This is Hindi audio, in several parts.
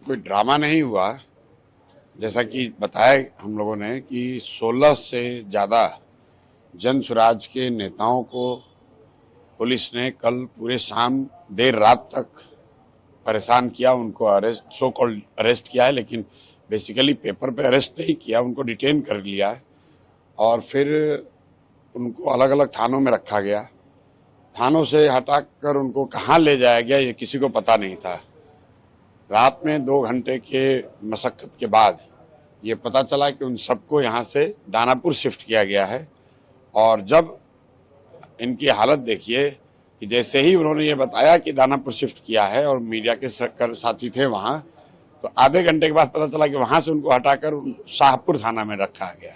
कोई ड्रामा नहीं हुआ। जैसा कि बताया हम लोगों ने कि 16 से ज़्यादा जन स्वराज के नेताओं को पुलिस ने कल पूरे शाम देर रात तक परेशान किया, उनको अरेस्ट सो कॉल्ड अरेस्ट किया है, लेकिन बेसिकली पेपर पे अरेस्ट नहीं किया, उनको डिटेन कर लिया है और फिर उनको अलग अलग थानों में रखा गया। थानों से हटाकर उनको कहाँ ले जाया गया ये किसी को पता नहीं था। रात में 2 घंटे के मशक्कत के बाद ये पता चला कि उन सबको यहाँ से दानापुर शिफ्ट किया गया है। और जब इनकी हालत देखिए कि जैसे ही उन्होंने ये बताया कि दानापुर शिफ्ट किया है और मीडिया के साथी थे वहाँ, तो आधे घंटे के बाद पता चला कि वहाँ से उनको हटाकर शाहपुर थाना में रखा गया।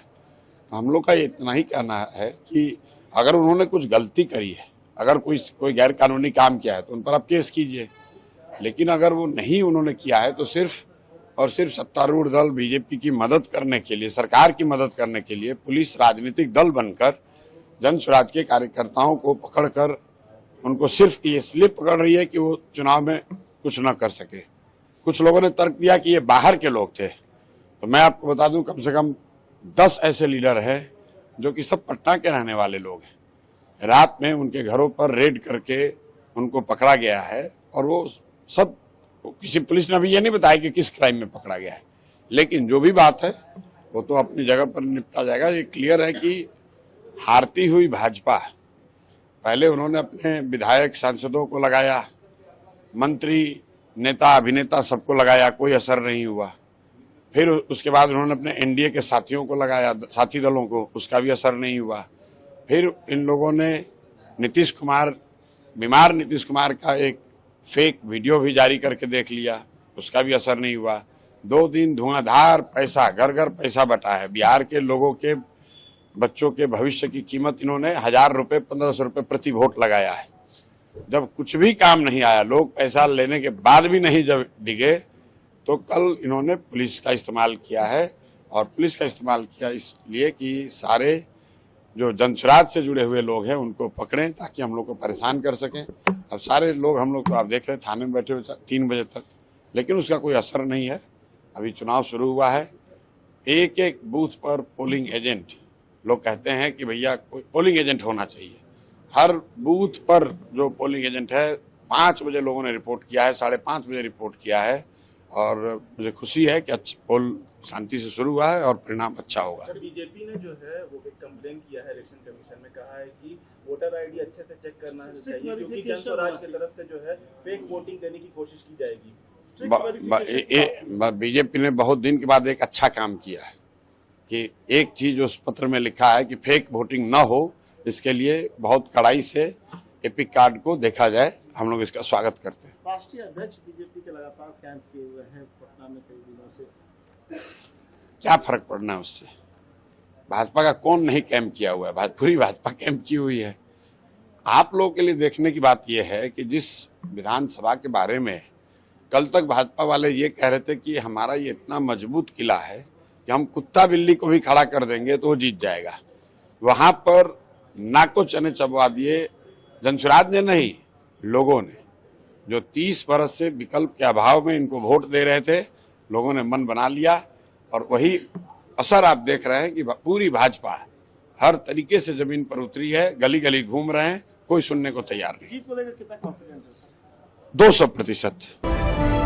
तो हम लोग का ये इतना ही कहना है कि अगर उन्होंने कुछ गलती करी है, अगर कोई गैर कानूनी काम किया है तो उन पर आप केस कीजिए, लेकिन अगर वो नहीं उन्होंने किया है तो सिर्फ और सिर्फ सत्तारूढ़ दल बीजेपी की मदद करने के लिए, सरकार की मदद करने के लिए पुलिस राजनीतिक दल बनकर जन स्वराज के कार्यकर्ताओं को पकड़कर उनको सिर्फ इसलिए पकड़ रही है कि वो चुनाव में कुछ न कर सके। कुछ लोगों ने तर्क दिया कि ये बाहर के लोग थे, तो मैं आपको बता दूं कम से कम 10 ऐसे लीडर हैं जो कि सब पटना के रहने वाले लोग हैं। रात में उनके घरों पर रेड करके उनको पकड़ा गया है और वो सब किसी पुलिस ने अभी ये नहीं बताया कि किस क्राइम में पकड़ा गया है, लेकिन जो भी बात है वो तो अपनी जगह पर निपटा जाएगा। ये क्लियर है कि हारती हुई भाजपा, पहले उन्होंने अपने विधायक सांसदों को लगाया, मंत्री नेता अभिनेता सबको लगाया, कोई असर नहीं हुआ। फिर उसके बाद उन्होंने अपने एनडीए के साथियों को लगाया, साथी दलों को, उसका भी असर नहीं हुआ। फिर इन लोगों ने बीमार नीतीश कुमार का एक फेक वीडियो भी जारी करके देख लिया, उसका भी असर नहीं हुआ। 2 दिन धुआंधार पैसा, घर घर पैसा बटा है। बिहार के लोगों के बच्चों के भविष्य की कीमत इन्होंने 1000 रुपये 1500 रुपये प्रति वोट लगाया है। जब कुछ भी काम नहीं आया, लोग पैसा लेने के बाद भी नहीं जब डिगे, तो कल इन्होंने पुलिस का इस्तेमाल किया है। और पुलिस का इस्तेमाल किया इसलिए कि सारे जो जनस्वराज से जुड़े हुए लोग हैं उनको पकड़ें ताकि हम लोग को परेशान कर सकें। अब सारे लोग हम लोग तो आप देख रहे हैं थाने में बैठे हुए 3 बजे तक, लेकिन उसका कोई असर नहीं है। अभी चुनाव शुरू हुआ है, एक एक बूथ पर पोलिंग एजेंट, लोग कहते हैं कि भैया कोई पोलिंग एजेंट होना चाहिए। हर बूथ पर जो पोलिंग एजेंट है, 5 बजे लोगों ने रिपोर्ट किया है, 5:30 बजे रिपोर्ट किया है और मुझे खुशी है कि अच्छा पोल शांति से शुरू हुआ है और परिणाम अच्छा होगा। बीजेपी ने जो है वो एक कंप्लेन किया है इलेक्शन कमीशन में, कहा है कि वोटर आईडी अच्छे से चेक करना चाहिए क्योंकि जन स्वराज की तरफ से जो है फेक वोटिंग देने की कोशिश की जाएगी। बीजेपी ने बहुत दिन के बाद एक अच्छा काम किया है कि एक चीज उस पत्र में लिखा है कि फेक वोटिंग न हो, इसके लिए बहुत कड़ाई से एपिक कार्ड को देखा जाए। हम लोग इसका स्वागत करते हैं। राष्ट्रीय अध्यक्ष बीजेपी के लगातार कैंप किए हुए हैं पटना में कई दिनों से, क्या फर्क पड़ना है उससे? भाजपा का कौन नहीं कैंप किया हुआ है? पूरी भाजपा कैंप की हुई है। आप लोगों के लिए देखने की बात यह है कि जिस विधानसभा के बारे में कल तक भाजपा वाले ये कह रहे थे कि हमारा ये इतना मजबूत किला है कि हम कुत्ता बिल्ली को भी खड़ा कर देंगे तो वो जीत जाएगा, वहां पर नाको चने चबवा दिए जनस्वराज ने नहीं, लोगों ने, जो 30 बरस से विकल्प के अभाव में इनको वोट दे रहे थे, लोगों ने मन बना लिया और वही असर आप देख रहे हैं कि पूरी भाजपा हर तरीके से जमीन पर उतरी है, गली गली घूम रहे हैं, कोई सुनने को तैयार नहीं। जीत को लेकर कितना कॉन्फिडेंस है? 200%।